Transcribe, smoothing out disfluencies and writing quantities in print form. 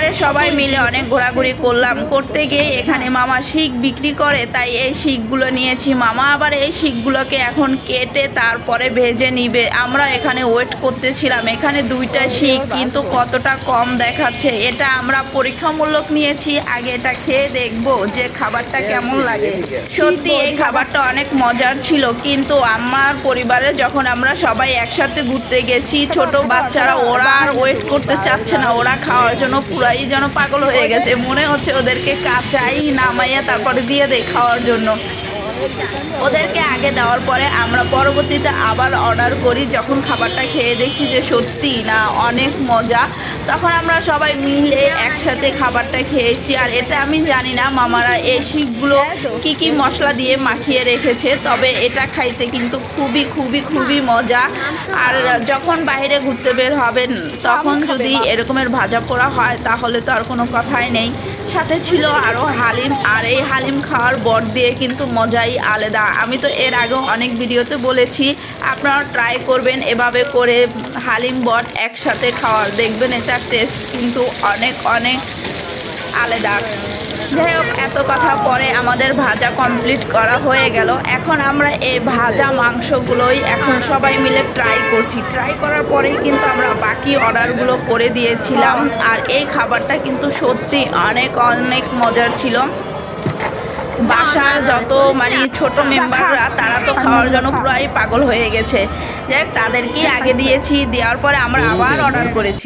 পরিবারের সবাই মিলে অনেক ঘোরাঘুরি করলাম। করতে গিয়ে এখানে মামা শিক বিক্রি করে, তাই এই শিকগুলো নিয়েছি। মামা আবার এই শিকগুলোকে এখন কেটে তারপরে ভেজে নিবে। আমরা এখানে ওয়েট করতেছিলাম। এখানে দুইটা শিক কিন্তু কতটা কম দেখাচ্ছে। এটা আমরা পরীক্ষামূলক নিয়েছি, আগে এটা খেয়ে দেখবো যে খাবারটা কেমন লাগে। সত্যি এই খাবারটা অনেক মজার ছিল, কিন্তু আমার পরিবারে যখন আমরা সবাই একসাথে ঘুরতে গেছি, ছোট বাচ্চারা ওরা আর ওয়েট করতে চাচ্ছে না। ওরা খাওয়ার জন্য পুরাই যেন পাগল হয়ে গেছে। মনে হচ্ছে ওদেরকে কাঁচাই নামাইয়া তারপরে দিয়ে দেয় খাওয়ার জন্য। ওদেরকে আগে দেওয়ার পরে আমরা পরবর্তীতে আবার অর্ডার করি। যখন খাবারটা খেয়ে দেখি যে সত্যি না অনেক মজা, তখন আমরা সবাই মিলে একসাথে খাবারটা খেয়েছি। আর এটা আমি জানি না মামারা এই শিকগুলো কি কি মশলা দিয়ে মাখিয়ে রেখেছে, তবে এটা খাইতে কিন্তু খুবই খুবই খুবই মজা। আর যখন বাইরে ঘুরতে বের হবেন তখন যদি এরকমের ভাজা পোড়া হয় তাহলে তো আর কোনো কথাই নেই। সাথে ছিল আরও হালিম, আর এই হালিম খাওয়ার বট দিয়ে কিন্তু মজাই আলাদা। আমি তো এর আগেও অনেক ভিডিওতে বলেছি, আপনারা ট্রাই করবেন এভাবে করে হালিম বট একসাথে খাওয়ার, দেখবেন এটার টেস্ট কিন্তু অনেক অনেক আলাদা। যাই হোক, এত কথা পরে আমাদের ভাজা কমপ্লিট করা হয়ে গেল। এখন আমরা এই ভাজা মাংসগুলোই এখন সবাই মিলে ট্রাই করছি। ট্রাই করার পরেই কিন্তু আমরা বাকি অর্ডারগুলো করে দিয়েছিলাম। আর এই খাবারটা কিন্তু সত্যি অনেক অনেক মজার ছিল। বাসার যত মানে ছোট মেম্বাররা তারা তো খাওয়ার জন্য পুরাই পাগল হয়ে গেছে। যাই হোক, তাদেরকেই আগে দিয়েছি, দেওয়ার পরে আমরা আবার অর্ডার করেছি।